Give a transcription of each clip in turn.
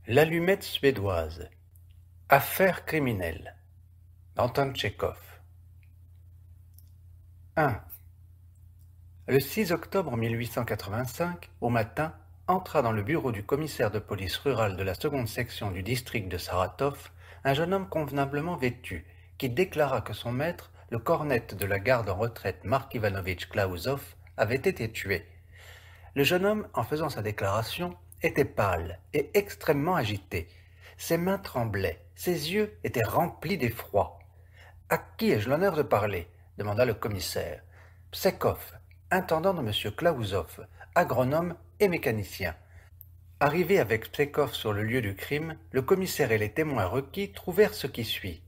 L'allumette suédoise. Affaire criminelle. D'Anton Tchekhov. 1. Le 6 octobre 1885, au matin, entra dans le bureau du commissaire de police rurale de la seconde section du district de Saratov un jeune homme convenablement vêtu, qui déclara que son maître, le cornette de la garde en retraite Mark Ivanovitch Klausov, avait été tué. Le jeune homme, en faisant sa déclaration, était pâle et extrêmement agité. Ses mains tremblaient, ses yeux étaient remplis d'effroi. « À qui ai-je l'honneur de parler ?» demanda le commissaire. « Psekov, intendant de M. Klausov, agronome et mécanicien. » Arrivé avec Psekov sur le lieu du crime, le commissaire et les témoins requis trouvèrent ce qui suit.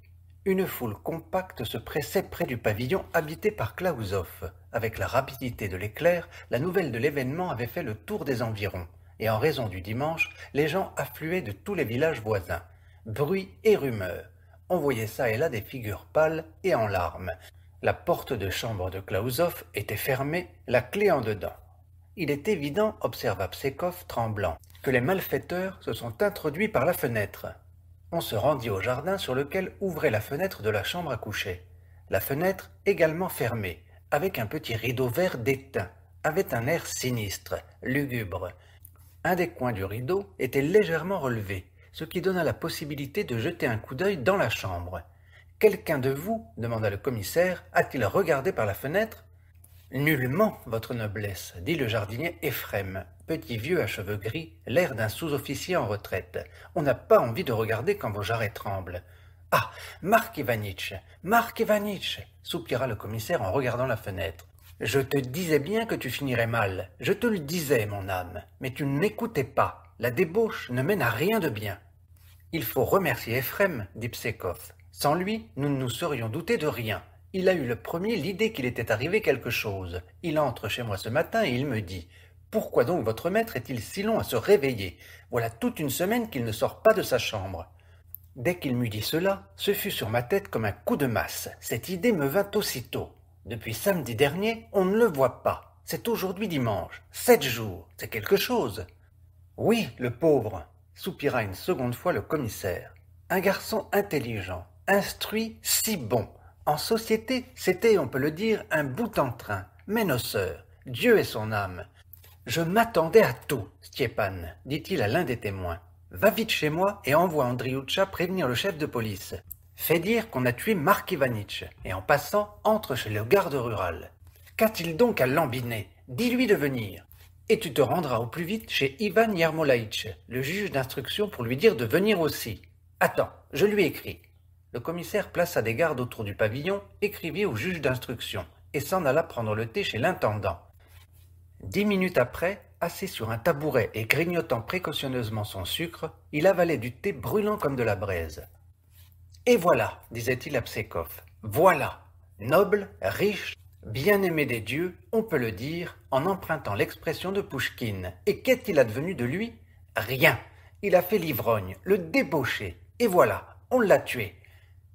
Une foule compacte se pressait près du pavillon habité par Klausov. Avec la rapidité de l'éclair, la nouvelle de l'événement avait fait le tour des environs, et en raison du dimanche, les gens affluaient de tous les villages voisins. Bruit et rumeurs. On voyait çà et là des figures pâles et en larmes. La porte de chambre de Klausov était fermée, la clé en dedans. Il est évident, observa Psekov tremblant, que les malfaiteurs se sont introduits par la fenêtre. On se rendit au jardin sur lequel ouvrait la fenêtre de la chambre à coucher. La fenêtre, également fermée, avec un petit rideau vert déteint, avait un air sinistre, lugubre. Un des coins du rideau était légèrement relevé, ce qui donna la possibilité de jeter un coup d'œil dans la chambre. « Quelqu'un de vous, demanda le commissaire, a-t-il regardé par la fenêtre ?»« Nullement, votre noblesse, dit le jardinier Ephrem, petit vieux à cheveux gris, l'air d'un sous-officier en retraite. On n'a pas envie de regarder quand vos jarrets tremblent. Ah, Mark Ivanitch, soupira le commissaire en regardant la fenêtre. Je te disais bien que tu finirais mal, je te le disais, mon âme, mais tu n'écoutais pas, la débauche ne mène à rien de bien. Il faut remercier Ephrem, dit Psekov. Sans lui, nous ne nous serions doutés de rien. Il a eu le premier l'idée qu'il était arrivé quelque chose. Il entre chez moi ce matin et il me dit « Pourquoi donc votre maître est-il si long à se réveiller? Voilà toute une semaine qu'il ne sort pas de sa chambre. » Dès qu'il m'eut dit cela, ce fut sur ma tête comme un coup de masse. Cette idée me vint aussitôt. Depuis samedi dernier, on ne le voit pas. C'est aujourd'hui dimanche. 7 jours, c'est quelque chose. Oui, le pauvre, soupira une seconde fois le commissaire. Un garçon intelligent, instruit, si bon. En société, c'était, on peut le dire, un bout en train. Mais nos sœurs, Dieu et son âme. Je m'attendais à tout, Stiepan, dit-il à l'un des témoins. Va vite chez moi et envoie Andrioucha prévenir le chef de police. Fais dire qu'on a tué Mark Ivanitch, et en passant, entre chez le garde rural. Qu'a-t-il donc à lambiner? Dis-lui de venir. Et tu te rendras au plus vite chez Ivan Yermolaïtch, le juge d'instruction, pour lui dire de venir aussi. Attends, je lui écris. Le commissaire plaça des gardes autour du pavillon, écrivit au juge d'instruction, et s'en alla prendre le thé chez l'intendant. 10 minutes après, assis sur un tabouret et grignotant précautionneusement son sucre, il avalait du thé brûlant comme de la braise. « Et voilà, disait-il à Psekov, voilà, noble, riche, bien-aimé des dieux, on peut le dire, en empruntant l'expression de Pouchkine. Et qu'est-il advenu de lui? Rien. Il a fait l'ivrogne, le débauché, et voilà, on l'a tué. »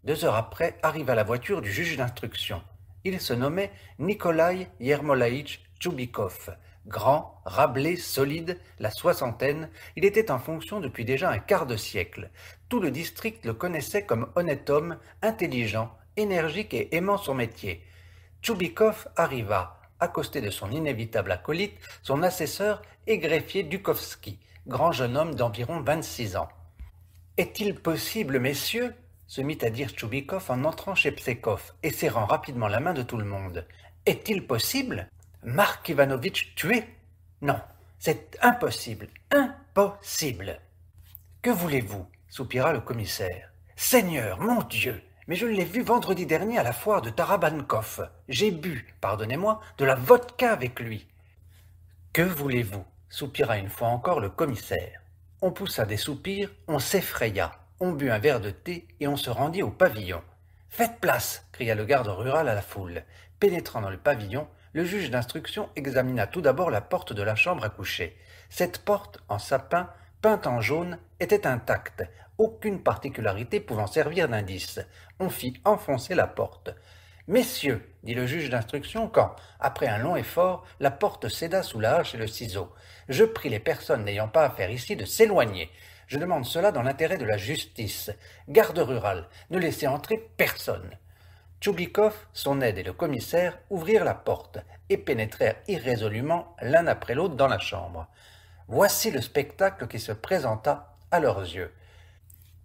2 heures après arriva la voiture du juge d'instruction. Il se nommait Nikolai Yermolaïtch Tchoubikov. Grand, râblé, solide, la soixantaine, il était en fonction depuis déjà un quart de siècle. Tout le district le connaissait comme honnête homme, intelligent, énergique et aimant son métier. Tchoubikov arriva, accosté de son inévitable acolyte, son assesseur et greffier Dukovski, grand jeune homme d'environ 26 ans. « Est-il possible, messieurs ?» se mit à dire Tchoubikov en entrant chez Psekov et serrant rapidement la main de tout le monde. « Est-il possible ? Mark Ivanovitch tué? Non, c'est impossible, impossible. »« Que voulez-vous » soupira le commissaire. « Seigneur, mon Dieu, mais je l'ai vu vendredi dernier à la foire de Tarabankov. J'ai bu, pardonnez-moi, de la vodka avec lui. »« Que voulez-vous » soupira une fois encore le commissaire. On poussa des soupirs, on s'effraya. On but un verre de thé et on se rendit au pavillon. « Faites place !» cria le garde rural à la foule. Pénétrant dans le pavillon, le juge d'instruction examina tout d'abord la porte de la chambre à coucher. Cette porte, en sapin, peinte en jaune, était intacte, aucune particularité pouvant servir d'indice. On fit enfoncer la porte. Messieurs, dit le juge d'instruction quand, après un long effort, la porte céda sous la hache et le ciseau. Je prie les personnes n'ayant pas affaire ici de s'éloigner. Je demande cela dans l'intérêt de la justice. Garde rurale, ne laissez entrer personne. Tchoubikov, son aide et le commissaire ouvrirent la porte et pénétrèrent irrésolument l'un après l'autre dans la chambre. Voici le spectacle qui se présenta à leurs yeux.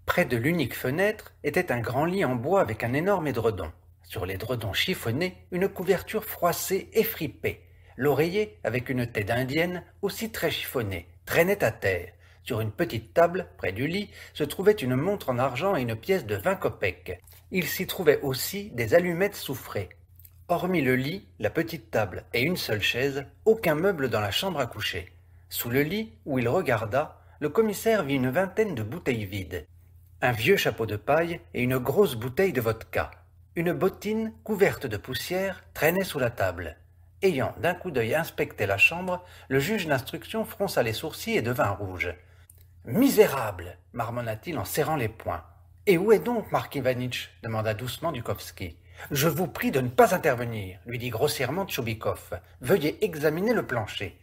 Près de l'unique fenêtre était un grand lit en bois avec un énorme édredon. Sur l'édredon chiffonné, une couverture froissée et fripée. L'oreiller, avec une tête indienne, aussi très chiffonnée, traînait à terre. Sur une petite table, près du lit, se trouvait une montre en argent et une pièce de 20 kopecks. Il s'y trouvait aussi des allumettes soufrées. Hormis le lit, la petite table et une seule chaise, aucun meuble dans la chambre à coucher. Sous le lit, où il regarda, le commissaire vit une vingtaine de bouteilles vides. Un vieux chapeau de paille et une grosse bouteille de vodka. Une bottine, couverte de poussière, traînait sous la table. Ayant d'un coup d'œil inspecté la chambre, le juge d'instruction fronça les sourcils et devint rouge. « Misérable !» marmonna-t-il en serrant les poings. « Et où est donc Mark Ivanitch » demanda doucement Dukovski. « Je vous prie de ne pas intervenir » lui dit grossièrement Tchoubikov. « Veuillez examiner le plancher. »«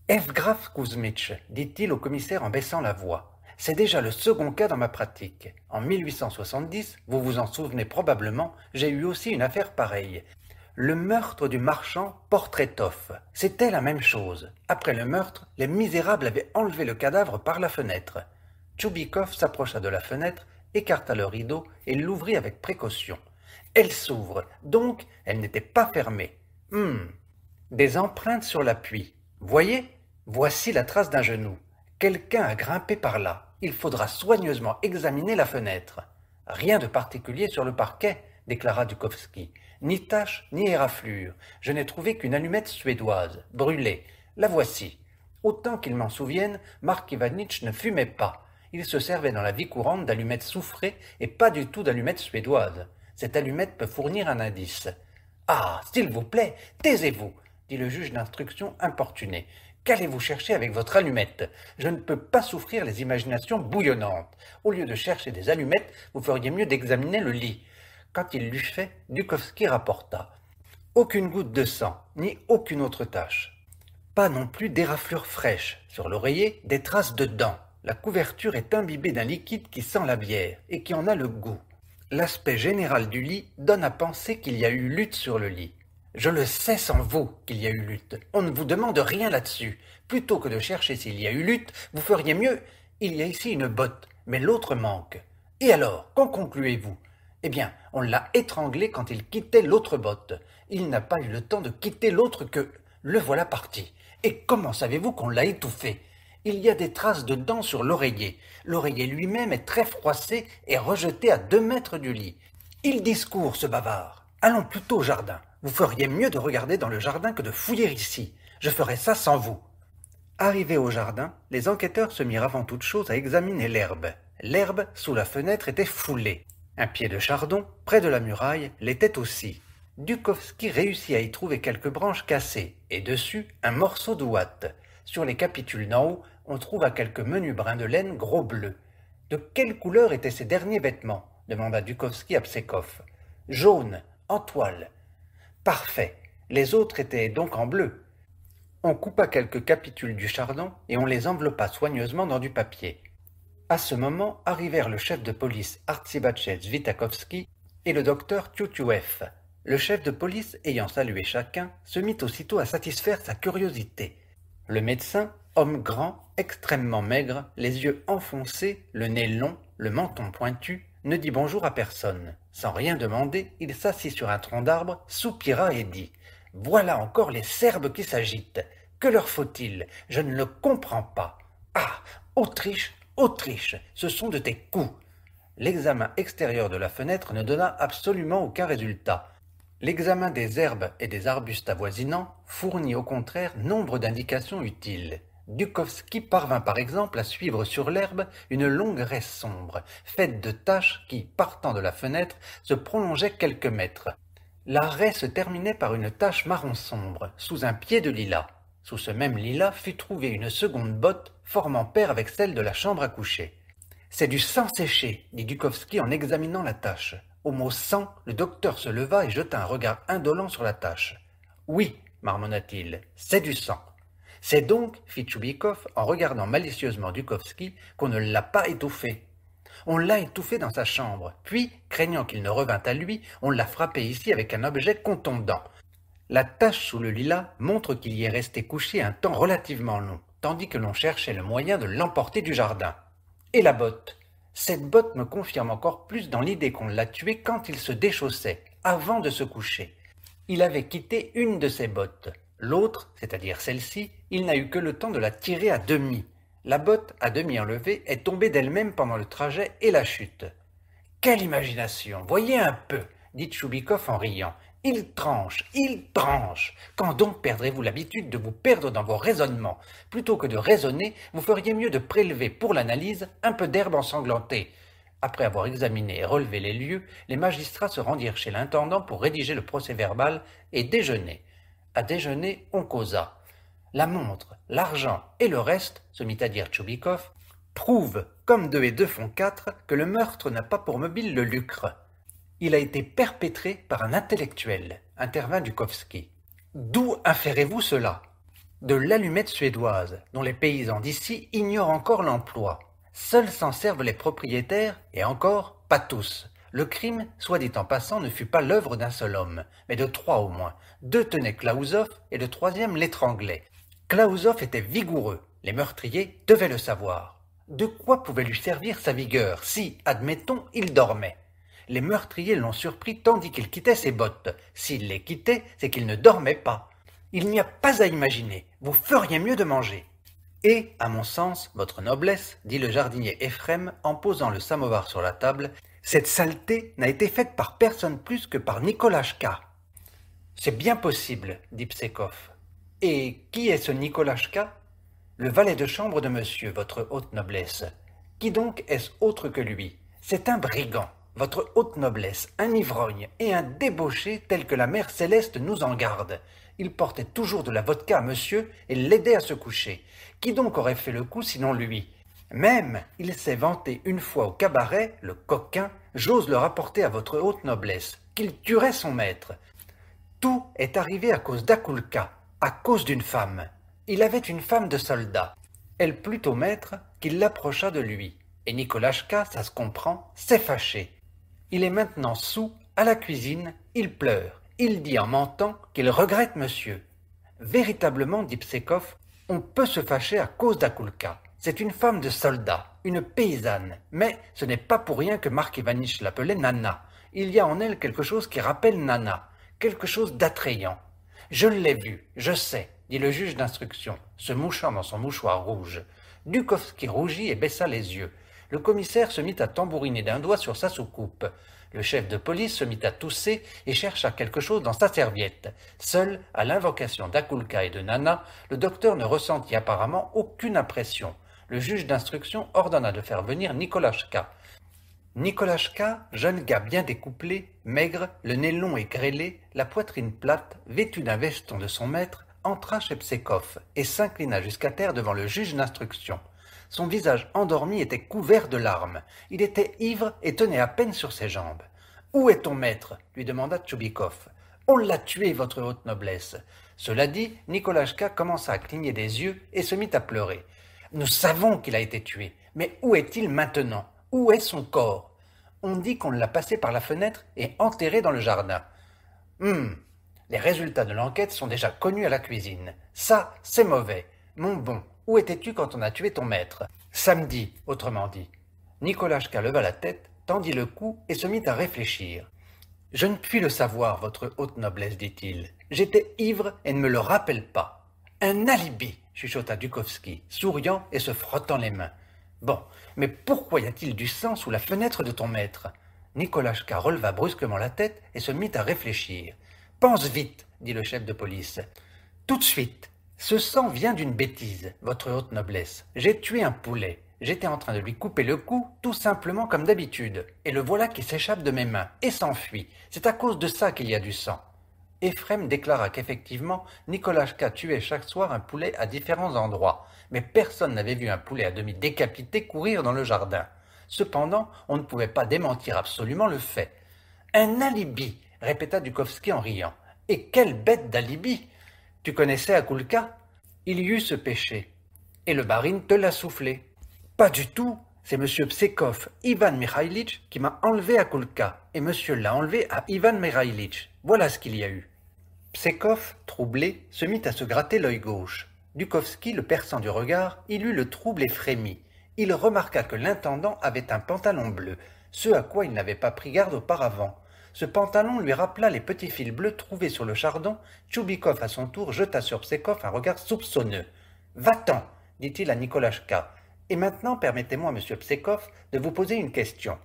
Evgraf Kuzmitch » dit-il au commissaire en baissant la voix. « C'est déjà le second cas dans ma pratique. En 1870, vous vous en souvenez probablement, j'ai eu aussi une affaire pareille. Le meurtre du marchand Portretov. C'était la même chose. Après le meurtre, les misérables avaient enlevé le cadavre par la fenêtre. » Tchoubikov s'approcha de la fenêtre, écarta le rideau et l'ouvrit avec précaution. Elle s'ouvre, donc elle n'était pas fermée. Des empreintes sur l'appui. Voyez, voici la trace d'un genou. Quelqu'un a grimpé par là. Il faudra soigneusement examiner la fenêtre. Rien de particulier sur le parquet, déclara Dukovski. Ni tache, ni éraflure. Je n'ai trouvé qu'une allumette suédoise, brûlée. La voici. Autant qu'il m'en souvienne, Mark Ivanitch ne fumait pas. Il se servait dans la vie courante d'allumettes soufrées et pas du tout d'allumettes suédoises. Cette allumette peut fournir un indice. « Ah, s'il vous plaît, taisez-vous » dit le juge d'instruction importuné. « Qu'allez-vous chercher avec votre allumette? Je ne peux pas souffrir les imaginations bouillonnantes. Au lieu de chercher des allumettes, vous feriez mieux d'examiner le lit. » Quand il l'eut fait, Dukovski rapporta. Aucune goutte de sang, ni aucune autre tache. Pas non plus d'éraflures fraîches. Sur l'oreiller, des traces de dents. La couverture est imbibée d'un liquide qui sent la bière et qui en a le goût. L'aspect général du lit donne à penser qu'il y a eu lutte sur le lit. Je le sais sans vous qu'il y a eu lutte. On ne vous demande rien là-dessus. Plutôt que de chercher s'il y a eu lutte, vous feriez mieux. Il y a ici une botte, mais l'autre manque. Et alors, qu'en concluez-vous? Eh bien, on l'a étranglé quand il quittait l'autre botte. Il n'a pas eu le temps de quitter l'autre que... Le voilà parti. Et comment savez-vous qu'on l'a étouffé? Il y a des traces de dents sur l'oreiller. L'oreiller lui-même est très froissé et rejeté à 2 mètres du lit. Il discourt, ce bavard. Allons plutôt au jardin. Vous feriez mieux de regarder dans le jardin que de fouiller ici. Je ferai ça sans vous. Arrivés au jardin, les enquêteurs se mirent avant toute chose à examiner l'herbe. L'herbe, sous la fenêtre, était foulée. Un pied de chardon, près de la muraille, l'était aussi. Dukovski réussit à y trouver quelques branches cassées, et dessus, un morceau d'ouate. Sur les capitules d'en haut, on trouva quelques menus brins de laine gros bleus. « De quelle couleur étaient ces derniers vêtements » demanda Dukovski à Psekov. « Jaune, en toile. »« Parfait. Les autres étaient donc en bleu. » On coupa quelques capitules du chardon et on les enveloppa soigneusement dans du papier. À ce moment arrivèrent le chef de police Artsibatchev Vitakovski et le docteur Tioutchouev. Le chef de police, ayant salué chacun, se mit aussitôt à satisfaire sa curiosité. Le médecin, homme grand, extrêmement maigre, les yeux enfoncés, le nez long, le menton pointu, ne dit bonjour à personne. Sans rien demander, il s'assit sur un tronc d'arbre, soupira et dit « Voilà encore les Serbes qui s'agitent. Que leur faut-il? Je ne le comprends pas. Ah, Autriche, Autriche, ce sont de tes coups. » L'examen extérieur de la fenêtre ne donna absolument aucun résultat. L'examen des herbes et des arbustes avoisinants fournit au contraire nombre d'indications utiles. Dukovski parvint par exemple à suivre sur l'herbe une longue raie sombre, faite de taches qui, partant de la fenêtre, se prolongeaient quelques mètres. La raie se terminait par une tache marron sombre, sous un pied de lilas. Sous ce même lilas fut trouvée une seconde botte, formant paire avec celle de la chambre à coucher. « C'est du sang séché, dit Dukovski en examinant la tache. Au mot sang, le docteur se leva et jeta un regard indolent sur la tâche. « Oui, marmonna-t-il, c'est du sang. » « C'est donc, fit Tchoubikov en regardant malicieusement Dukovski, qu'on ne l'a pas étouffé. On l'a étouffé dans sa chambre, puis, craignant qu'il ne revînt à lui, on l'a frappé ici avec un objet contondant. La tache sous le lilas montre qu'il y est resté couché un temps relativement long, tandis que l'on cherchait le moyen de l'emporter du jardin. Et la botte? Cette botte me confirme encore plus dans l'idée qu'on l'a tué quand il se déchaussait, avant de se coucher. Il avait quitté une de ses bottes. L'autre, c'est-à-dire celle-ci, il n'a eu que le temps de la tirer à demi. La botte, à demi enlevée, est tombée d'elle-même pendant le trajet et la chute. « Quelle imagination! Voyez un peu !» dit Tchoubikov en riant. « Il tranche, il tranche! Quand donc perdrez-vous l'habitude de vous perdre dans vos raisonnements? Plutôt que de raisonner, vous feriez mieux de prélever pour l'analyse un peu d'herbe ensanglantée. » Après avoir examiné et relevé les lieux, les magistrats se rendirent chez l'intendant pour rédiger le procès-verbal et déjeuner. À déjeuner, on causa. La montre, l'argent et le reste, se mit à dire Tchoubikov, prouvent, comme 2 et 2 font 4, que le meurtre n'a pas pour mobile le lucre. Il a été perpétré par un intellectuel, intervint Dukovski. D'où inférez-vous cela? De l'allumette suédoise, dont les paysans d'ici ignorent encore l'emploi. Seuls s'en servent les propriétaires, et encore, pas tous. Le crime, soit dit en passant, ne fut pas l'œuvre d'un seul homme, mais de 3 au moins. 2 tenaient Klausov et le 3e l'étranglait. Klausov était vigoureux, les meurtriers devaient le savoir. De quoi pouvait lui servir sa vigueur si, admettons, il dormait? Les meurtriers l'ont surpris tandis qu'il quittait ses bottes. S'il les quittait, c'est qu'il ne dormait pas. Il n'y a pas à imaginer, vous feriez mieux de manger. Et, à mon sens, votre noblesse, dit le jardinier Ephrem en posant le samovar sur la table, cette saleté n'a été faite par personne plus que par Nikolachka. C'est bien possible, dit Psekov. Et qui est ce Nikolachka? Le valet de chambre de monsieur, votre haute noblesse. Qui donc est-ce autre que lui? C'est un brigand, votre haute noblesse, un ivrogne et un débauché tel que la mère céleste nous en garde. Il portait toujours de la vodka à monsieur et l'aidait à se coucher. Qui donc aurait fait le coup sinon lui? Même, il s'est vanté une fois au cabaret, le coquin, j'ose le rapporter à votre haute noblesse, qu'il tuerait son maître. Tout est arrivé à cause d'Akoulka, à cause d'une femme. Il avait une femme de soldat. Elle plut au maître qu'il l'approcha de lui. Et Nikolachka, ça se comprend, s'est fâché. Il est maintenant soûl à la cuisine, il pleure. Il dit en mentant qu'il regrette monsieur. Véritablement, dit Psekov, on peut se fâcher à cause d'Akoulka. C'est une femme de soldat, une paysanne, mais ce n'est pas pour rien que Mark Ivanitch l'appelait Nana. Il y a en elle quelque chose qui rappelle Nana, quelque chose d'attrayant. Je l'ai vue, je sais, dit le juge d'instruction, se mouchant dans son mouchoir rouge. Dukovski rougit et baissa les yeux. Le commissaire se mit à tambouriner d'un doigt sur sa soucoupe. Le chef de police se mit à tousser et chercha quelque chose dans sa serviette. Seul, à l'invocation d'Akoulka et de Nana, le docteur ne ressentit apparemment aucune impression. Le juge d'instruction ordonna de faire venir Nikolachka. Nikolachka, jeune gars bien découplé, maigre, le nez long et grêlé, la poitrine plate, vêtu d'un veston de son maître, entra chez Psekov et s'inclina jusqu'à terre devant le juge d'instruction. Son visage endormi était couvert de larmes. Il était ivre et tenait à peine sur ses jambes. « Où est ton maître ?» lui demanda Tchoubikov. « On l'a tué, votre haute noblesse. » Cela dit, Nikolachka commença à cligner des yeux et se mit à pleurer. « Nous savons qu'il a été tué, mais où est-il maintenant? Où est son corps? On dit qu'on l'a passé par la fenêtre et enterré dans le jardin. Les résultats de l'enquête sont déjà connus à la cuisine. Ça, c'est mauvais. Mon bon, où étais-tu quand on a tué ton maître? Samedi, autrement dit. » Nikolachka leva la tête, tendit le cou et se mit à réfléchir. « Je ne puis le savoir, votre haute noblesse, dit-il. J'étais ivre et ne me le rappelle pas. »« Un alibi !» chuchota Dukovski, souriant et se frottant les mains. « Bon, mais pourquoi y a-t-il du sang sous la fenêtre de ton maître ?» Nikolachka releva brusquement la tête et se mit à réfléchir. « Pense vite, dit le chef de police. « Tout de suite. Ce sang vient d'une bêtise, votre haute noblesse. J'ai tué un poulet. J'étais en train de lui couper le cou, tout simplement comme d'habitude. Et le voilà qui s'échappe de mes mains et s'enfuit. C'est à cause de ça qu'il y a du sang. » Ephrem déclara qu'effectivement, Nikolachka tuait chaque soir un poulet à différents endroits, mais personne n'avait vu un poulet à demi décapité courir dans le jardin. Cependant, on ne pouvait pas démentir absolument le fait. Un alibi, répéta Dukovski en riant. Et quelle bête d'alibi! Tu connaissais Akoulka? Il y eut ce péché. Et le barine te l'a soufflé. Pas du tout. C'est monsieur Psekov, Ivan Mikhaïlitch, qui m'a enlevé Akoulka, et monsieur l'a enlevé à Ivan Mikhaïlitch. Voilà ce qu'il y a eu. Psekov, troublé, se mit à se gratter l'œil gauche. Dukovski, le perçant du regard, il eut le trouble et frémit. Il remarqua que l'intendant avait un pantalon bleu, ce à quoi il n'avait pas pris garde auparavant. Ce pantalon lui rappela les petits fils bleus trouvés sur le chardon. Tchoubikov, à son tour, jeta sur Psekov un regard soupçonneux. « Va-t'en » dit-il à Nikolachka. « Et maintenant, permettez-moi, monsieur Psekov, de vous poser une question.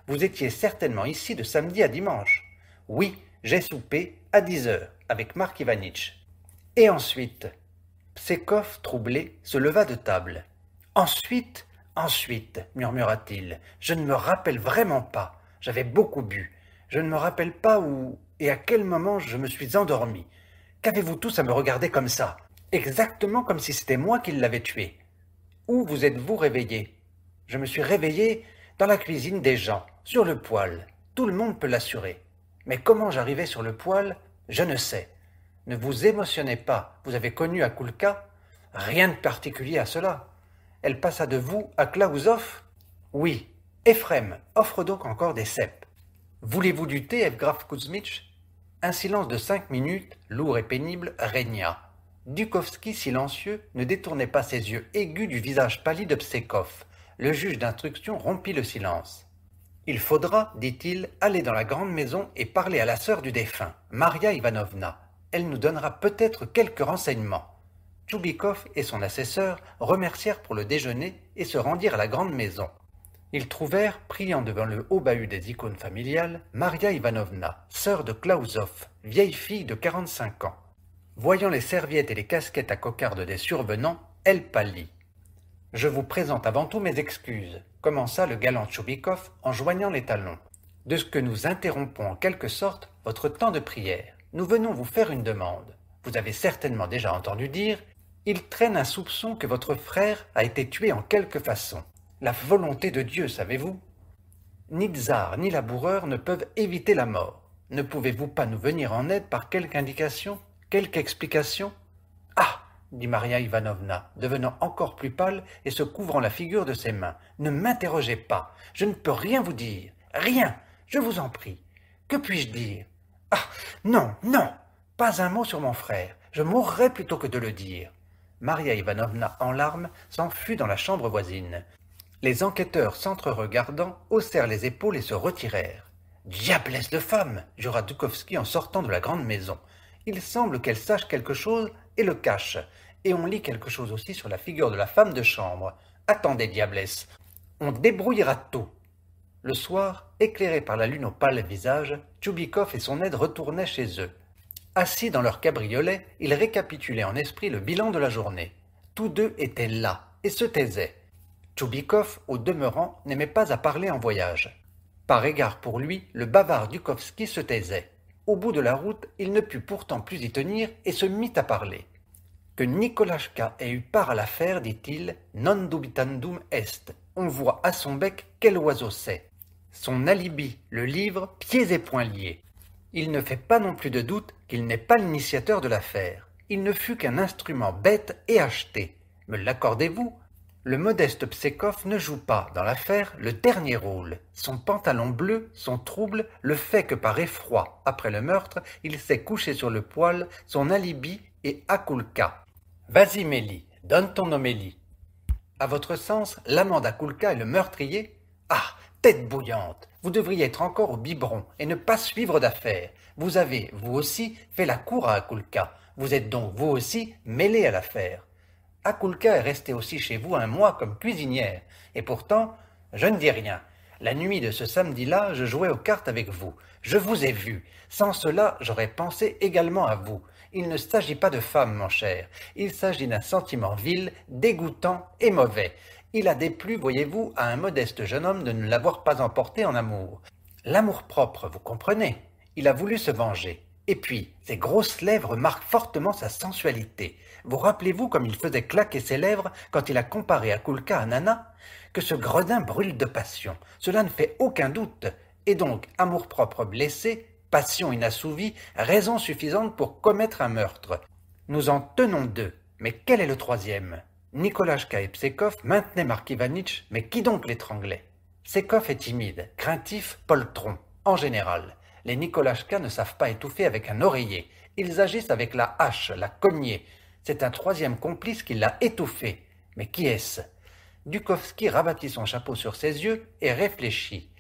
Vous étiez certainement ici de samedi à dimanche. »« Oui, j'ai soupé à 10 heures avec Mark Ivanitch. »« Et ensuite ?» Psekov, troublé, se leva de table. « Ensuite, murmura-t-il, je ne me rappelle vraiment pas. J'avais beaucoup bu. Je ne me rappelle pas où et à quel moment je me suis endormi. Qu'avez-vous tous à me regarder comme ça? Exactement comme si c'était moi qui l'avais tué. Où vous êtes-vous réveillé? Je me suis réveillé dans la cuisine des gens, sur le poêle. Tout le monde peut l'assurer. Mais comment j'arrivais sur le poêle, je ne sais. Ne vous émotionnez pas. Vous avez connu Akoulka? Rien de particulier à cela. Elle passa de vous à Klaouzov? Oui. Ephrem, offre donc encore des cèpes. Voulez-vous du thé, Evgraf Kuzmich? Un silence de 5 minutes, lourd et pénible, régna. Dukovski, silencieux, ne détournait pas ses yeux aigus du visage pâli de Psekov. Le juge d'instruction rompit le silence. « Il faudra, dit-il, aller dans la grande maison et parler à la sœur du défunt, Maria Ivanovna. Elle nous donnera peut-être quelques renseignements. » Tchoubikov et son assesseur remercièrent pour le déjeuner et se rendirent à la grande maison. Ils trouvèrent, priant devant le haut bahut des icônes familiales, Maria Ivanovna, sœur de Klaouzov, vieille fille de 45 ans. Voyant les serviettes et les casquettes à cocarde des survenants, elle pâlit. « Je vous présente avant tout mes excuses, » commença le galant Tchoubikov en joignant les talons. « De ce que nous interrompons en quelque sorte votre temps de prière. Nous venons vous faire une demande. Vous avez certainement déjà entendu dire, il traîne un soupçon que votre frère a été tué en quelque façon. La volonté de Dieu, savez-vous? Ni le tsar ni la laboureur ne peuvent éviter la mort. Ne pouvez-vous pas nous venir en aide par quelque indication, quelque explication? Ah, dit Maria Ivanovna, devenant encore plus pâle et se couvrant la figure de ses mains. Ne m'interrogez pas, je ne peux rien vous dire. Rien, je vous en prie. Que puis-je dire? Ah, non, non, pas un mot sur mon frère. Je mourrais plutôt que de le dire. Maria Ivanovna, en larmes, s'enfuit dans la chambre voisine. Les enquêteurs, s'entre-regardant, haussèrent les épaules et se retirèrent. « Diablesse de femme !» jura Dukovski en sortant de la grande maison. « Il semble qu'elle sache quelque chose et le cache. Et on lit quelque chose aussi sur la figure de la femme de chambre. Attendez, diablesse, on débrouillera tout. » Le soir, éclairés par la lune au pâle visage, Tchoubikov et son aide retournaient chez eux. Assis dans leur cabriolet, ils récapitulaient en esprit le bilan de la journée. Tous deux étaient là et se taisaient. Tchoubikov, au demeurant, n'aimait pas à parler en voyage. Par égard pour lui, le bavard Dukovski se taisait. Au bout de la route, il ne put pourtant plus y tenir et se mit à parler. Que Nikolachka ait eu part à l'affaire, dit-il, non dubitandum est. On voit à son bec quel oiseau c'est. Son alibi, le livre, pieds et poings liés. Il ne fait pas non plus de doute qu'il n'est pas l'initiateur de l'affaire. Il ne fut qu'un instrument bête et acheté. Me l'accordez-vous? Le modeste Psekov ne joue pas, dans l'affaire, le dernier rôle. Son pantalon bleu, son trouble, le fait que par effroi, après le meurtre, il s'est couché sur le poêle, son alibi et Akoulka. Vas-y, Mélie, donne ton homélie. À votre sens, l'amant d'Akoulka est le meurtrier? Ah, tête bouillante! Vous devriez être encore au biberon et ne pas suivre d'affaires. Vous avez, vous aussi, fait la cour à Akoulka. Vous êtes donc, vous aussi, mêlé à l'affaire. Akoulka est restée aussi chez vous un mois comme cuisinière. Et pourtant, je ne dis rien. La nuit de ce samedi-là, je jouais aux cartes avec vous. Je vous ai vu. Sans cela, j'aurais pensé également à vous. Il ne s'agit pas de femme, mon cher. Il s'agit d'un sentiment vil, dégoûtant et mauvais. Il a déplu, voyez-vous, à un modeste jeune homme de ne l'avoir pas emporté en amour. L'amour-propre, vous comprenez? Il a voulu se venger. Et puis, ses grosses lèvres marquent fortement sa sensualité. Vous rappelez-vous comme il faisait claquer ses lèvres quand il a comparé Akoulka à Nana? Que ce gredin brûle de passion, cela ne fait aucun doute. et donc amour-propre blessé, passion inassouvie, raison suffisante pour commettre un meurtre. Nous en tenons deux, mais quel est le troisième? Nikolachka et Psekov maintenaient Mark Ivanitch, mais qui donc l'étranglait? Psekov est timide, craintif, poltron, en général. Les Nikolachka ne savent pas étouffer avec un oreiller. Ils agissent avec la hache, la cognée. C'est un troisième complice qui l'a étouffé. Mais qui est-ce? Dukovski rabattit son chapeau sur ses yeux et réfléchit.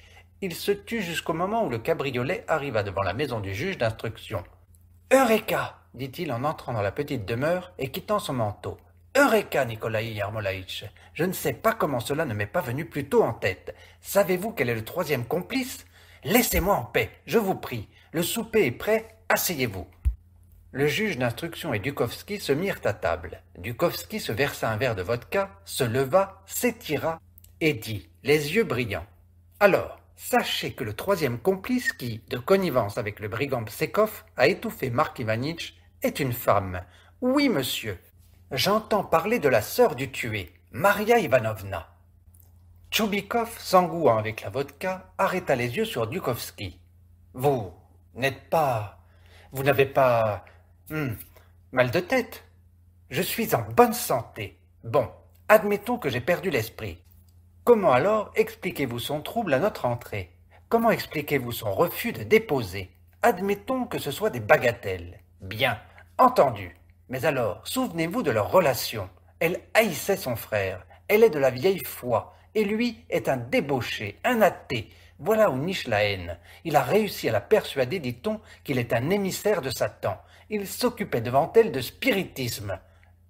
Il se tut jusqu'au moment où le cabriolet arriva devant la maison du juge d'instruction. « Eureka !» dit-il en entrant dans la petite demeure et quittant son manteau. « Eureka, Nikolaï Yarmolaïtch! Je ne sais pas comment cela ne m'est pas venu plus tôt en tête. Savez-vous quel est le troisième complice? Laissez-moi en paix, je vous prie. Le souper est prêt, asseyez-vous. » Le juge d'instruction et Dukovski se mirent à table. Dukovski se versa un verre de vodka, se leva, s'étira et dit, les yeux brillants. « Alors, sachez que le troisième complice qui, de connivence avec le brigand Psekov, a étouffé Mark Ivanitch, est une femme. Oui, monsieur. J'entends parler de la sœur du tué, Maria Ivanovna. » Tchoubikov, s'engouant avec la vodka, arrêta les yeux sur Dukovski. « Vous n'êtes pas... Vous n'avez pas... mal de tête. Je suis en bonne santé. Bon, admettons que j'ai perdu l'esprit. Comment alors expliquez-vous son trouble à notre entrée? Comment expliquez-vous son refus de déposer? Admettons que ce soit des bagatelles. Bien, entendu. Mais alors, souvenez-vous de leur relation. Elle haïssait son frère. Elle est de la vieille foi. Et lui est un débauché, un athée. Voilà où niche la haine. Il a réussi à la persuader, dit-on, qu'il est un émissaire de Satan. Il s'occupait devant elle de spiritisme.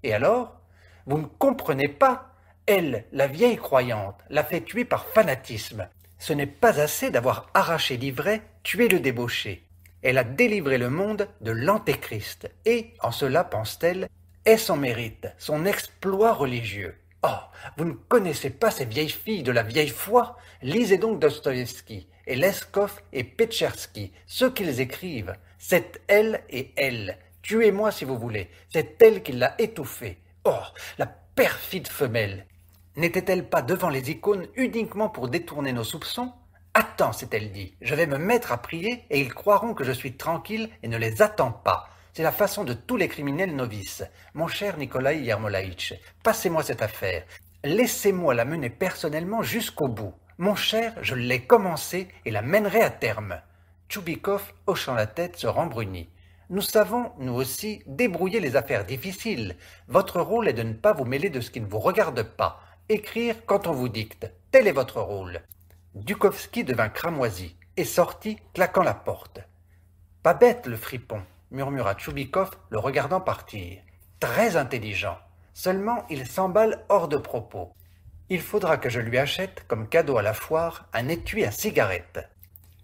Et alors? Vous ne comprenez pas? Elle, la vieille croyante, l'a fait tuer par fanatisme. Ce n'est pas assez d'avoir arraché l'ivraie, tué le débauché. Elle a délivré le monde de l'antéchrist. Et, en cela, pense-t-elle, est son mérite, son exploit religieux. Oh, vous ne connaissez pas ces vieilles filles de la vieille foi? Lisez donc Dostoïevski, et Leskov et Petchersky, ce qu'ils écrivent. C'est elle et elle. Tuez-moi si vous voulez. C'est elle qui l'a étouffé. Oh, la perfide femelle! N'était-elle pas devant les icônes uniquement pour détourner nos soupçons? Attends, s'est-elle dit, je vais me mettre à prier et ils croiront que je suis tranquille et ne les attends pas. C'est la façon de tous les criminels novices. Mon cher Nikolaï Yarmolaïtch, passez-moi cette affaire. Laissez-moi la mener personnellement jusqu'au bout. Mon cher, je l'ai commencé et la mènerai à terme. Tchoubikov, hochant la tête, se rembrunit. Nous savons, nous aussi, débrouiller les affaires difficiles. Votre rôle est de ne pas vous mêler de ce qui ne vous regarde pas. Écrire quand on vous dicte. Tel est votre rôle. Dukovski devint cramoisi et sortit, claquant la porte. Pas bête, le fripon, murmura Tchoubikov, le regardant partir. Très intelligent. Seulement, il s'emballe hors de propos. Il faudra que je lui achète, comme cadeau à la foire, un étui à cigarettes.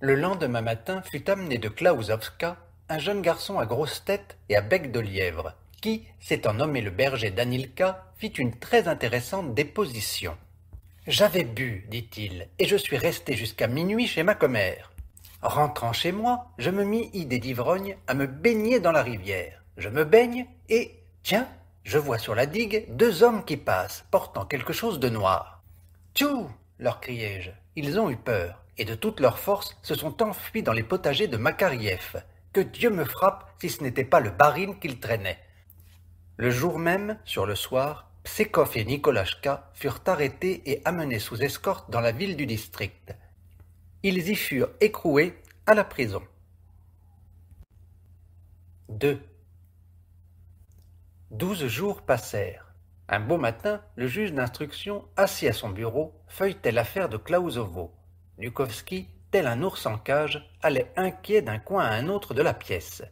Le lendemain matin fut amené de Klausovka un jeune garçon à grosse tête et à bec de lièvre, qui, s'étant nommé le berger d'Anilka, fit une très intéressante déposition. « J'avais bu, dit-il, et je suis resté jusqu'à minuit chez ma commère. Rentrant chez moi, je me mis idée d'ivrogne à me baigner dans la rivière. Je me baigne et, tiens, je vois sur la digue 2 hommes qui passent, portant quelque chose de noir. « Tchou !» leur criai-je. Ils ont eu peur, et de toute leur force se sont enfuis dans les potagers de Makariev. Que Dieu me frappe si ce n'était pas le barine qu'ils traînaient. » Le jour même, sur le soir, Psekov et Nikolachka furent arrêtés et amenés sous escorte dans la ville du district. Ils y furent écroués à la prison. 2. 12 jours passèrent. Un beau matin, le juge d'instruction, assis à son bureau, feuilletait l'affaire de Klausovo. Dukovski, tel un ours en cage, allait inquiet d'un coin à un autre de la pièce.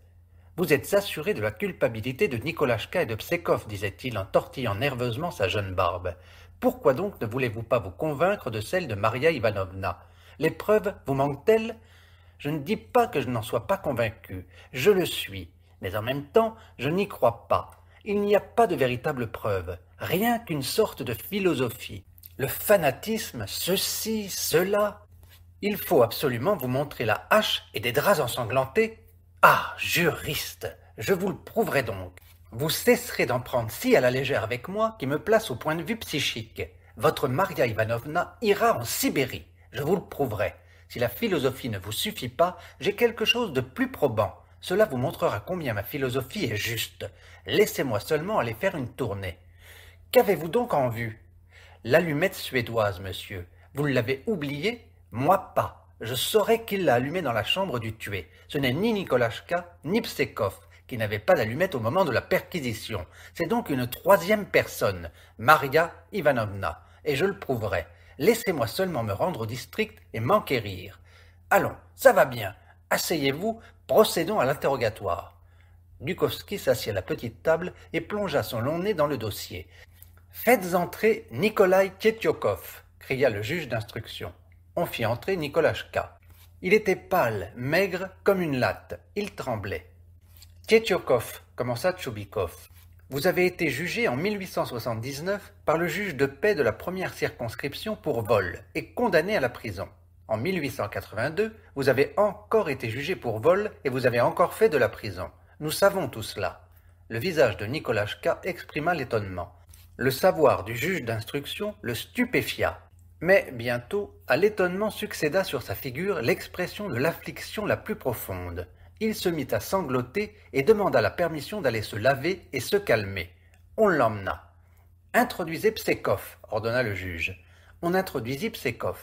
« Vous êtes assuré de la culpabilité de Nikolachka et de Psekov, disait-il en tortillant nerveusement sa jeune barbe. Pourquoi donc ne voulez-vous pas vous convaincre de celle de Maria Ivanovna? Les preuves vous manquent-elles? Je ne dis pas que je n'en sois pas convaincu, je le suis, mais en même temps, je n'y crois pas. Il n'y a pas de véritable preuve, rien qu'une sorte de philosophie. Le fanatisme, ceci, cela. Il faut absolument vous montrer la hache et des draps ensanglantés. Ah, juriste, je vous le prouverai donc. Vous cesserez d'en prendre si à la légère avec moi qui me place au point de vue psychique. Votre Maria Ivanovna ira en Sibérie, je vous le prouverai. Si la philosophie ne vous suffit pas, j'ai quelque chose de plus probant. Cela vous montrera combien ma philosophie est juste. Laissez-moi seulement aller faire une tournée. Qu'avez-vous donc en vue? L'allumette suédoise, monsieur. Vous l'avez oubliée? Moi pas. Je saurais qui l'a allumée dans la chambre du tué. Ce n'est ni Nikolachka, ni Psekov, qui n'avait pas d'allumette au moment de la perquisition. C'est donc une troisième personne, Maria Ivanovna, et je le prouverai. Laissez-moi seulement me rendre au district et m'enquérir. Allons, ça va bien. Asseyez-vous, procédons à l'interrogatoire. Dukovski s'assit à la petite table et plongea son long nez dans le dossier. « Faites entrer Nikolai Tietyokov !» cria le juge d'instruction. On fit entrer Nikolachka. Il était pâle, maigre comme une latte. Il tremblait. « Tietyokov, commença Tchoubikov, vous avez été jugé en 1879 par le juge de paix de la première circonscription pour vol et condamné à la prison. En 1882, vous avez encore été jugé pour vol et vous avez encore fait de la prison. Nous savons tout cela. » Le visage de Nikolachka exprima l'étonnement. Le savoir du juge d'instruction le stupéfia. Mais bientôt, à l'étonnement succéda sur sa figure l'expression de l'affliction la plus profonde. Il se mit à sangloter et demanda la permission d'aller se laver et se calmer. On l'emmena. « Introduisez Psekov » ordonna le juge. On introduisit Psekov.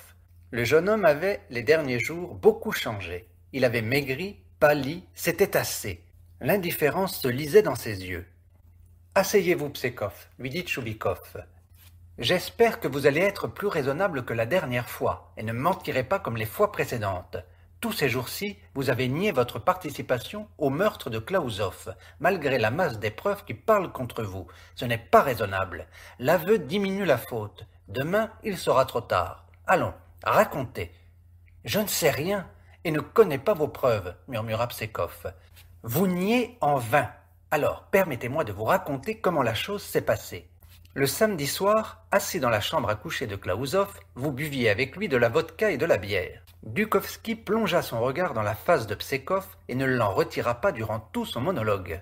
Le jeune homme avait, les derniers jours, beaucoup changé. Il avait maigri, pâli, s'était tassé. L'indifférence se lisait dans ses yeux. « Asseyez-vous, Psekov, lui dit Tchoubikov. J'espère que vous allez être plus raisonnable que la dernière fois et ne mentirez pas comme les fois précédentes. Tous ces jours-ci, vous avez nié votre participation au meurtre de Klausov, malgré la masse des preuves qui parlent contre vous. Ce n'est pas raisonnable. L'aveu diminue la faute. Demain, il sera trop tard. Allons, racontez. »« Je ne sais rien et ne connais pas vos preuves, » murmura Psekov. « Vous niez en vain. Alors, permettez-moi de vous raconter comment la chose s'est passée. Le samedi soir, assis dans la chambre à coucher de Klausov, vous buviez avec lui de la vodka et de la bière. Dukovski plongea son regard dans la face de Psekov et ne l'en retira pas durant tout son monologue.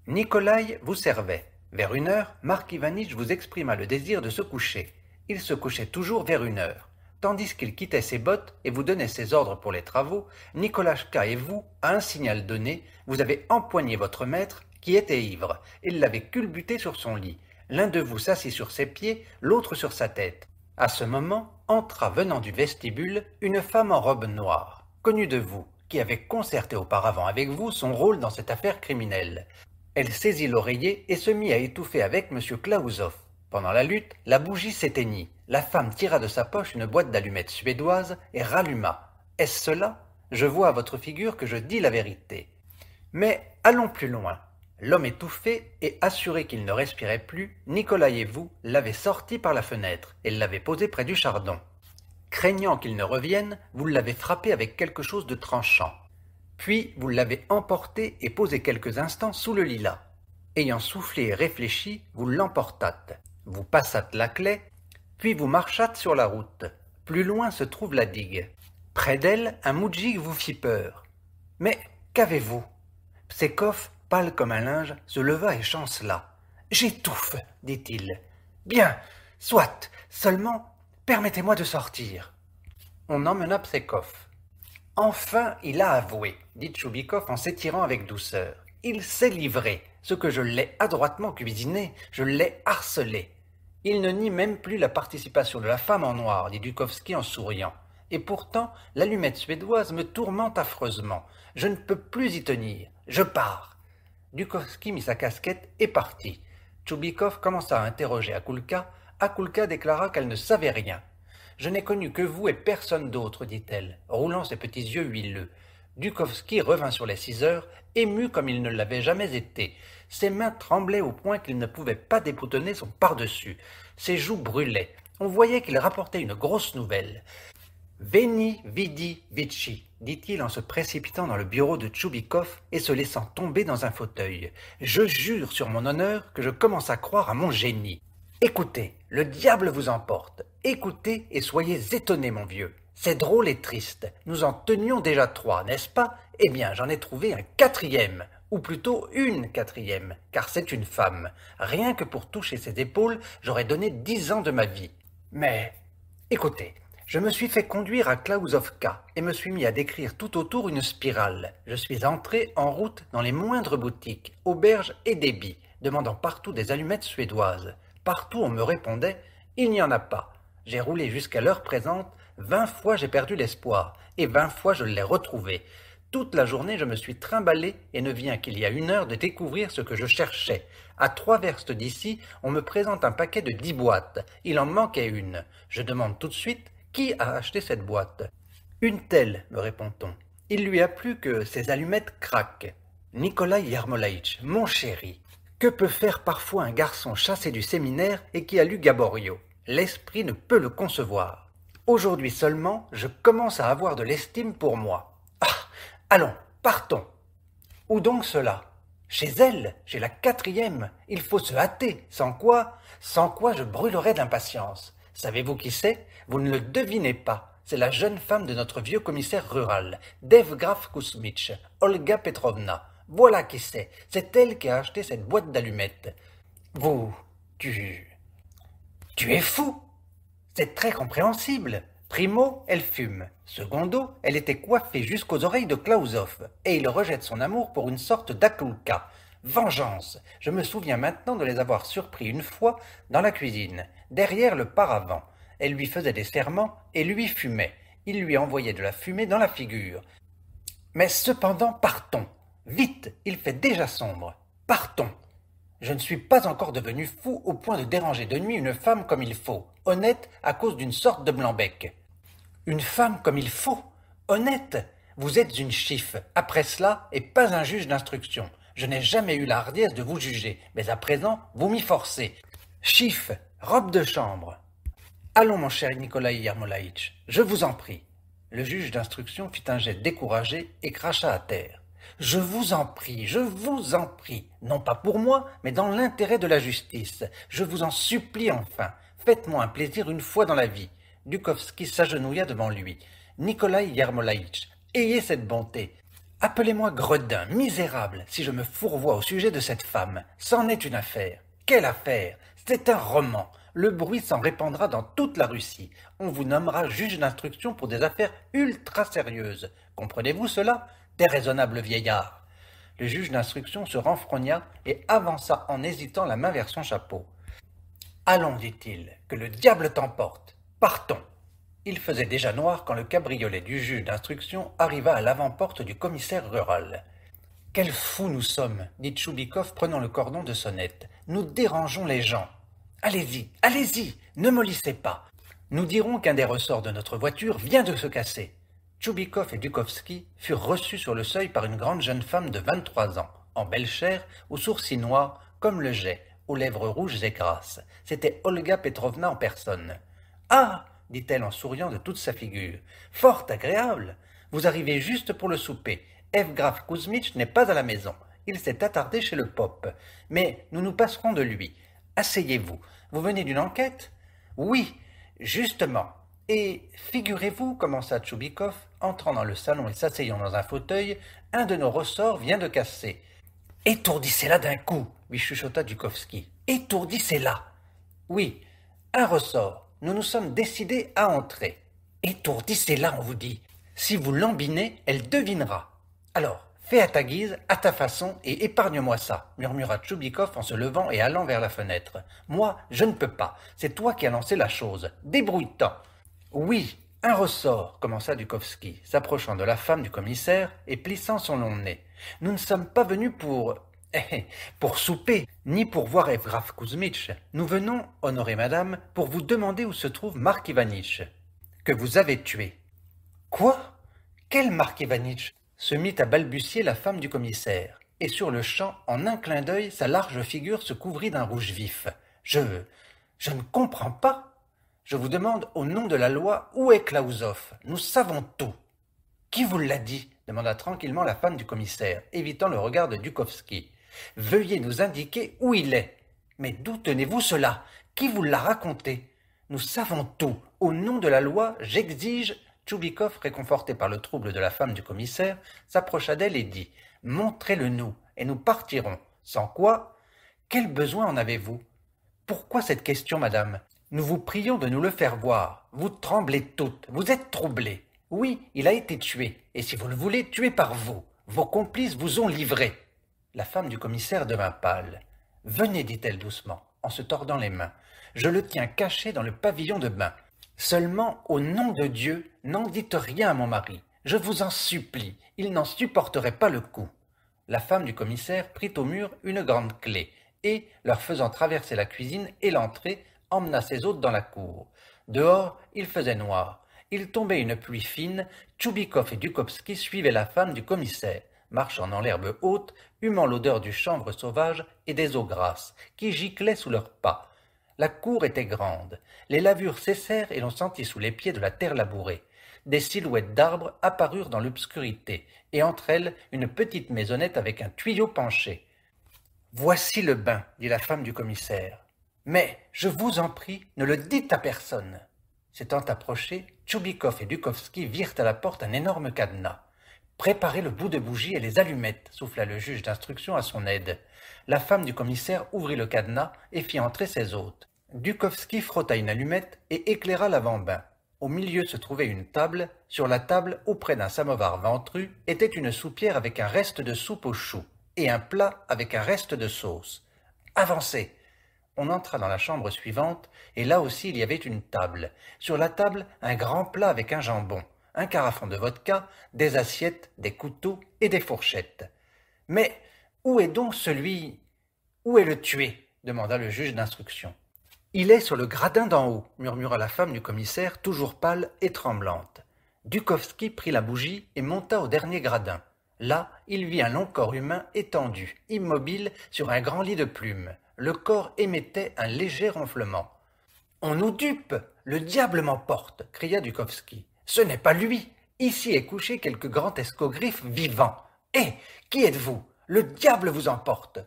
Nikolai vous servait. Vers 1h, Mark Ivanitch vous exprima le désir de se coucher. Il se couchait toujours vers 1h. Tandis qu'il quittait ses bottes et vous donnait ses ordres pour les travaux, Nikolachka et vous, à un signal donné, vous avez empoigné votre maître, qui était ivre, et l'avez culbuté sur son lit. L'un de vous s'assit sur ses pieds, l'autre sur sa tête. À ce moment, entra venant du vestibule une femme en robe noire, connue de vous, qui avait concerté auparavant avec vous son rôle dans cette affaire criminelle. Elle saisit l'oreiller et se mit à étouffer avec M. Klausov. Pendant la lutte, la bougie s'éteignit. La femme tira de sa poche une boîte d'allumettes suédoises et ralluma. Est-ce cela? Je vois à votre figure que je dis la vérité. Mais allons plus loin. L'homme étouffé et assuré qu'il ne respirait plus, Nikolai et vous l'avez sorti par la fenêtre et l'avez posé près du chardon. Craignant qu'il ne revienne, vous l'avez frappé avec quelque chose de tranchant. Puis vous l'avez emporté et posé quelques instants sous le lilas. Ayant soufflé et réfléchi, vous l'emportâtes. Vous passâtes la clé, puis vous marchâtes sur la route. Plus loin se trouve la digue. Près d'elle, un moudjik vous fit peur. Mais qu'avez-vous? Psekov, pâle comme un linge, se leva et chancela. « J'étouffe, dit-il. Bien, soit, seulement, permettez-moi de sortir. » On emmena Psekov. « Enfin, il a avoué, dit Tchoubikov en s'étirant avec douceur. Il s'est livré. Ce que je l'ai adroitement cuisiné, je l'ai harcelé. Il ne nie même plus la participation de la femme en noir, dit Dukovski en souriant. Et pourtant, l'allumette suédoise me tourmente affreusement. Je ne peux plus y tenir. Je pars. » Dukovski mit sa casquette et partit. Tchoubikov commença à interroger Akoulka. Akoulka déclara qu'elle ne savait rien. « Je n'ai connu que vous et personne d'autre, dit-elle, roulant ses petits yeux huileux. Dukovski revint sur les 6 heures, ému comme il ne l'avait jamais été. Ses mains tremblaient au point qu'il ne pouvait pas déboutonner son pardessus. Ses joues brûlaient. On voyait qu'il rapportait une grosse nouvelle. « Veni, vidi, vici », dit-il en se précipitant dans le bureau de Tchoubikov et se laissant tomber dans un fauteuil. « Je jure sur mon honneur que je commence à croire à mon génie. Écoutez, le diable vous emporte. Écoutez et soyez étonnés, mon vieux. C'est drôle et triste. Nous en tenions déjà 3, n'est-ce pas? Eh bien, j'en ai trouvé un 4e, ou plutôt une 4e, car c'est une femme. Rien que pour toucher ses épaules, j'aurais donné 10 ans de ma vie. Mais, écoutez, Je me suis fait conduire à Klausovka et me suis mis à décrire tout autour une spirale. Je suis entré en route dans les moindres boutiques, auberges et débits, demandant partout des allumettes suédoises. Partout on me répondait « Il n'y en a pas ». J'ai roulé jusqu'à l'heure présente, 20 fois j'ai perdu l'espoir, et 20 fois je l'ai retrouvé. Toute la journée je me suis trimballé et ne viens qu'il y a 1 heure de découvrir ce que je cherchais. À 3 verstes d'ici, on me présente un paquet de 10 boîtes. Il en manquait une. Je demande tout de suite qui a acheté cette boîte. Une telle, me répond-on. Il lui a plu que ses allumettes craquent. Nikolai Yermolaïtch, mon chéri, que peut faire parfois un garçon chassé du séminaire et qui a lu Gaborio? L'esprit ne peut le concevoir. Aujourd'hui seulement, je commence à avoir de l'estime pour moi. Ah, allons, partons. Où donc cela? Chez elle, chez la 4e. Il faut se hâter, sans quoi je brûlerais d'impatience. Savez-vous qui c'est? Vous ne le devinez pas. C'est la jeune femme de notre vieux commissaire rural, Devgraf Kuzmitch, Olga Petrovna. Voilà qui c'est. C'est elle qui a acheté cette boîte d'allumettes. Tu es fou! C'est très compréhensible. Primo, elle fume. Secondo, elle était coiffée jusqu'aux oreilles de Klausov, et il rejette son amour pour une sorte d'Akulka. Vengeance! Je me souviens maintenant de les avoir surpris une fois dans la cuisine, derrière le paravent. Elle lui faisait des serments et lui fumait. Il lui envoyait de la fumée dans la figure. Mais cependant, partons. Vite, il fait déjà sombre. Partons. Je ne suis pas encore devenu fou au point de déranger de nuit une femme comme il faut, honnête à cause d'une sorte de blanc-bec. Une femme comme il faut, honnête? Vous êtes une chiffe, après cela, et pas un juge d'instruction. Je n'ai jamais eu la hardiesse de vous juger, mais à présent, vous m'y forcez. Chiffe, robe de chambre. Allons, mon cher Nikolai Yermolaïtch, je vous en prie. Le juge d'instruction fit un jet découragé et cracha à terre. Je vous en prie, non pas pour moi, mais dans l'intérêt de la justice. Je vous en supplie enfin, faites-moi un plaisir une fois dans la vie. Dukovski s'agenouilla devant lui. Nikolai Yermolaïtch, ayez cette bonté. Appelez-moi gredin, misérable, si je me fourvoie au sujet de cette femme. C'en est une affaire. Quelle affaire? C'est un roman. Le bruit s'en répandra dans toute la Russie. On vous nommera juge d'instruction pour des affaires ultra sérieuses. Comprenez-vous cela? Déraisonnable vieillard. Le juge d'instruction se renfrogna et avança en hésitant la main vers son chapeau. Allons, dit-il, que le diable t'emporte. Partons. Il faisait déjà noir quand le cabriolet du juge d'instruction arriva à l'avant-porte du commissaire rural. Quels fous nous sommes, dit Tchoubikov prenant le cordon de sonnette. Nous dérangeons les gens. Allez-y, allez-y, ne mollissez pas. Nous dirons qu'un des ressorts de notre voiture vient de se casser. Tchoubikov et Dukovski furent reçus sur le seuil par une grande jeune femme de 23 ans, en belle chair, aux sourcils noirs, comme le jais, aux lèvres rouges et grasses. C'était Olga Petrovna en personne. « Ah !» dit-elle en souriant de toute sa figure. « Fort agréable. Vous arrivez juste pour le souper. Evgraf Kuzmitch n'est pas à la maison. Il s'est attardé chez le Pope. Mais nous nous passerons de lui. Asseyez-vous. Vous venez d'une enquête ? » ?»« Oui, justement. Et figurez-vous, commença Tchoubikov, entrant dans le salon et s'asseyant dans un fauteuil, un de nos ressorts vient de casser. « Étourdissez-la d'un coup !» lui chuchota Dukovski. « Étourdissez-la !»« Oui, un ressort. Nous nous sommes décidés à entrer. »« Étourdissez-la, on vous dit. Si vous l'embinez, elle devinera. »« Alors, fais à ta guise, à ta façon, et épargne-moi ça, » murmura Tchoubikov en se levant et allant vers la fenêtre. « Moi, je ne peux pas. C'est toi qui as lancé la chose. Débrouille-t'en. » « Oui, un ressort, » commença Dukovski, s'approchant de la femme du commissaire et plissant son long nez. « Nous ne sommes pas venus pour souper, ni pour voir Evgraf Kuzmitch. Nous venons, honorée madame, pour vous demander où se trouve Mark Ivanitch, que vous avez tué. »« Quoi? Quel Mark Ivanitch ?» se mit à balbutier la femme du commissaire, et sur le champ, en un clin d'œil, sa large figure se couvrit d'un rouge vif. « Je ne comprends pas. Je vous demande au nom de la loi où est Klausov. Nous savons tout. »« Qui vous l'a dit ?» demanda tranquillement la femme du commissaire, évitant le regard de Dukovski. « Veuillez nous indiquer où il est. »« Mais d'où tenez-vous cela? Qui vous l'a raconté? »« Nous savons tout. Au nom de la loi, j'exige... » Tchoubikov, réconforté par le trouble de la femme du commissaire, s'approcha d'elle et dit « Montrez-le-nous, et nous partirons. Sans quoi... Quel besoin en avez-vous? Pourquoi cette question, madame? Nous vous prions de nous le faire voir. Vous tremblez toutes, vous êtes troublées. Oui, il a été tué, et si vous le voulez, tué par vous. Vos complices vous ont livré. » La femme du commissaire devint pâle. « Venez, dit-elle doucement, en se tordant les mains. Je le tiens caché dans le pavillon de bain. Seulement, au nom de Dieu, n'en dites rien à mon mari. Je vous en supplie, il n'en supporterait pas le coup. » La femme du commissaire prit au mur une grande clé, et, leur faisant traverser la cuisine et l'entrée, emmena ses hôtes dans la cour. Dehors, il faisait noir. Il tombait une pluie fine. Tchoubikov et Dukovski suivaient la femme du commissaire, marchant dans l'herbe haute, humant l'odeur du chanvre sauvage et des eaux grasses, qui giclaient sous leurs pas. La cour était grande. Les lavures cessèrent et l'on sentit sous les pieds de la terre labourée. Des silhouettes d'arbres apparurent dans l'obscurité, et entre elles une petite maisonnette avec un tuyau penché. « Voici le bain, dit la femme du commissaire. Mais, je vous en prie, ne le dites à personne. » S'étant approchés, Tchoubikov et Dukovski virent à la porte un énorme cadenas. « Préparez le bout de bougie et les allumettes, » souffla le juge d'instruction à son aide. La femme du commissaire ouvrit le cadenas et fit entrer ses hôtes. Dukovski frotta une allumette et éclaira l'avant-bain. Au milieu se trouvait une table. Sur la table, auprès d'un samovar ventru, était une soupière avec un reste de soupe aux choux et un plat avec un reste de sauce. « Avancez !» On entra dans la chambre suivante, et là aussi il y avait une table. Sur la table, un grand plat avec un jambon, un carafon de vodka, des assiettes, des couteaux et des fourchettes. « Mais où est donc celui... Où est le tué ?» demanda le juge d'instruction. « Il est sur le gradin d'en haut, » murmura la femme du commissaire, toujours pâle et tremblante. Dukovski prit la bougie et monta au dernier gradin. Là, il vit un long corps humain étendu, immobile, sur un grand lit de plumes. Le corps émettait un léger ronflement. « On nous dupe! Le diable m'emporte !» cria Dukovski. « Ce n'est pas lui! Ici est couché quelque grand escogriffe vivant. Hé! Qui êtes-vous? Le diable vous emporte !»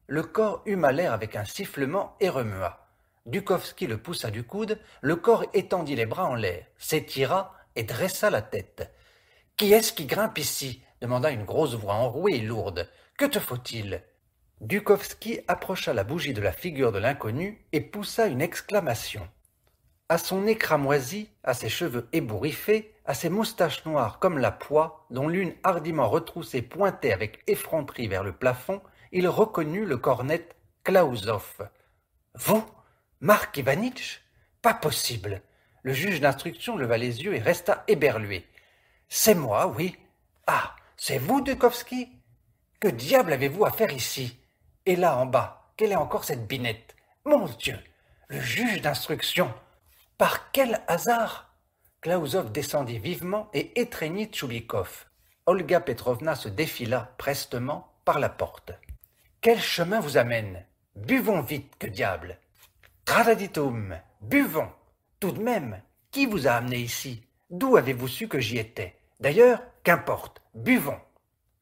Le corps huma l'air avec un sifflement et remua. Dukovski le poussa du coude, le corps étendit les bras en l'air, s'étira et dressa la tête. « Qui est-ce qui grimpe ici ?» demanda une grosse voix enrouée et lourde. « Que te faut-il » Dukovski approcha la bougie de la figure de l'inconnu et poussa une exclamation. À son nez cramoisi, à ses cheveux ébouriffés, à ses moustaches noires comme la poix, dont l'une hardiment retroussée pointait avec effronterie vers le plafond, il reconnut le cornette Klausov. « Vous, Mark Ivanitch ? Pas possible !» Le juge d'instruction leva les yeux et resta éberlué. « C'est moi, oui. Ah, c'est vous, Dukovski ? Que diable avez-vous à faire ici ? Et là, en bas, quelle est encore cette binette ? Mon Dieu, le juge d'instruction ! Par quel hasard ?» Klausov descendit vivement et étreignit Tchoubikov. Olga Petrovna se défila prestement par la porte. « Quel chemin vous amène ? Buvons vite, que diable !»« Traditum, buvons ! Tout de même, qui vous a amené ici ? D'où avez-vous su que j'y étais ? D'ailleurs, qu'importe, buvons !»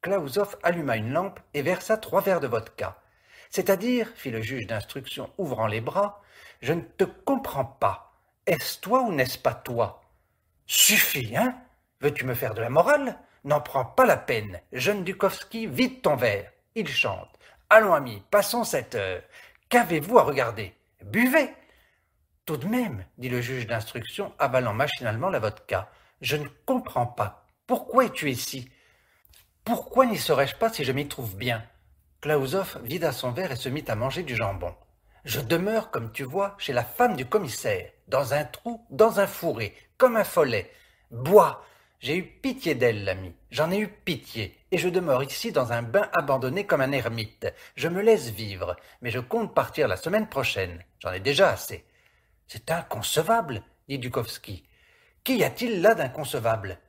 Klausov alluma une lampe et versa 3 verres de vodka. « C'est-à-dire, fit le juge d'instruction ouvrant les bras, je ne te comprends pas. Est-ce toi ou n'est-ce pas toi ? Suffit, hein ? Veux-tu me faire de la morale ? N'en prends pas la peine. Jeune Dukovski, vide ton verre. Il chante. Allons, amis, passons cette heure. Qu'avez-vous à regarder ? Buvez !» Tout de même, dit le juge d'instruction, avalant machinalement la vodka, je ne comprends pas. Pourquoi es-tu ici ? Pourquoi n'y serais-je pas si je m'y trouve bien ? Klausov vida son verre et se mit à manger du jambon. Je demeure, comme tu vois, chez la femme du commissaire, dans un trou, dans un fourré, comme un follet. Bois ! J'ai eu pitié d'elle, l'ami, j'en ai eu pitié, et je demeure ici dans un bain abandonné comme un ermite. Je me laisse vivre, mais je compte partir la semaine prochaine. J'en ai déjà assez. C'est inconcevable, dit Dukovski. Qu'y a-t-il là d'inconcevable ?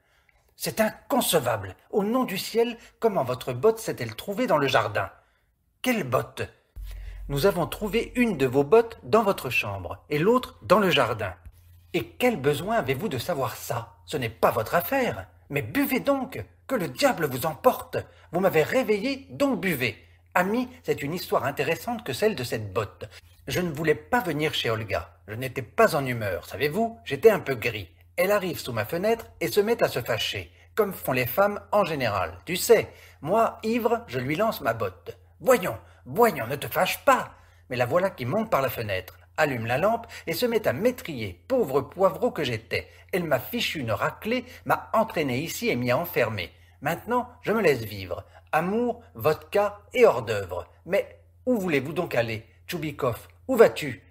C'est inconcevable. Au nom du ciel, comment votre botte s'est-elle trouvée dans le jardin ? Quelle botte ? Nous avons trouvé une de vos bottes dans votre chambre et l'autre dans le jardin. Et quel besoin avez-vous de savoir ça ? Ce n'est pas votre affaire. Mais buvez donc, que le diable vous emporte. Vous m'avez réveillé, donc buvez. Ami, c'est une histoire intéressante que celle de cette botte. Je ne voulais pas venir chez Olga. Je n'étais pas en humeur, savez-vous, j'étais un peu gris. Elle arrive sous ma fenêtre et se met à se fâcher, comme font les femmes en général. Tu sais, moi, ivre, je lui lance ma botte. Voyons, voyons, ne te fâche pas. Mais la voilà qui monte par la fenêtre. allume la lampe et se met à m'étriller, pauvre poivreau que j'étais. Elle m'a fichu une raclée, m'a entraîné ici et m'y a enfermé. Maintenant, je me laisse vivre. Amour, vodka et hors-d'œuvre. Mais où voulez-vous donc aller, Tchoubikov? Où vas-tu?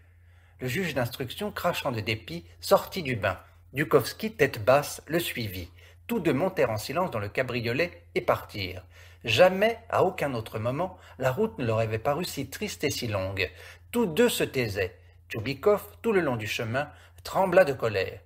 Le juge d'instruction, crachant de dépit, sortit du bain. Dukovski, tête basse, le suivit. Tous deux montèrent en silence dans le cabriolet et partirent. Jamais, à aucun autre moment, la route ne leur avait paru si triste et si longue. Tous deux se taisaient. Tchoubikov, tout le long du chemin, trembla de colère.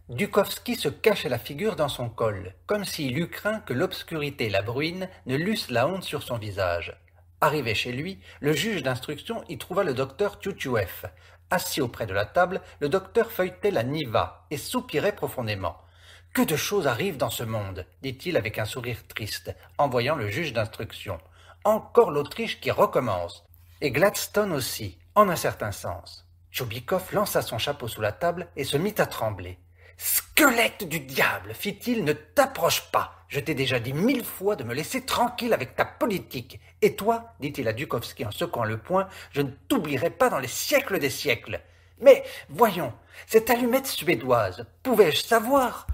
Dukovski se cachait la figure dans son col, comme s'il eût craint que l'obscurité et la bruine ne lussent la honte sur son visage. Arrivé chez lui, le juge d'instruction y trouva le docteur Tchoutchouev. Assis auprès de la table, le docteur feuilletait la Niva et soupirait profondément. « Que de choses arrivent dans ce monde !» dit-il avec un sourire triste, en voyant le juge d'instruction. « Encore l'Autriche qui recommence. Et Gladstone aussi, en un certain sens. » Tchoubikov lança son chapeau sous la table et se mit à trembler. « Squelette du diable, fit-il, ne t'approche pas. Je t'ai déjà dit 1000 fois de me laisser tranquille avec ta politique. Et toi, dit-il à Dukovski en secouant le poing, je ne t'oublierai pas dans les siècles des siècles. Mais, voyons, cette allumette suédoise, pouvais-je savoir?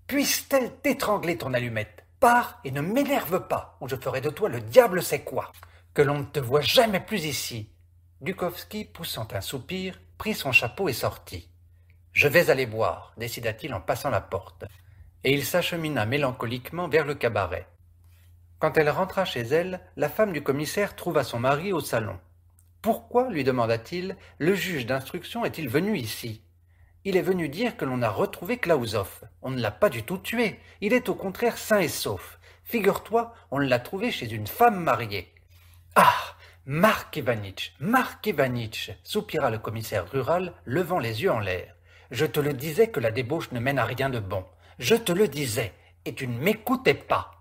Puisse-t-elle t'étrangler ton allumette? Pars et ne m'énerve pas, ou je ferai de toi le diable sait quoi. Que l'on ne te voie jamais plus ici. » Dukovski, poussant un soupir, prit son chapeau et sortit. « Je vais aller boire, décida-t-il en passant la porte. » Et il s'achemina mélancoliquement vers le cabaret. Quand elle rentra chez elle, la femme du commissaire trouva son mari au salon. « Pourquoi, lui demanda-t-il, le juge d'instruction est-il venu ici ? Il est venu dire que l'on a retrouvé Klausov. On ne l'a pas du tout tué. Il est au contraire sain et sauf. Figure-toi, on l'a trouvé chez une femme mariée. »« Ah, Mark Ivanitch, soupira le commissaire rural, levant les yeux en l'air. « Je te le disais que la débauche ne mène à rien de bon. Je te le disais, et tu ne m'écoutais pas. »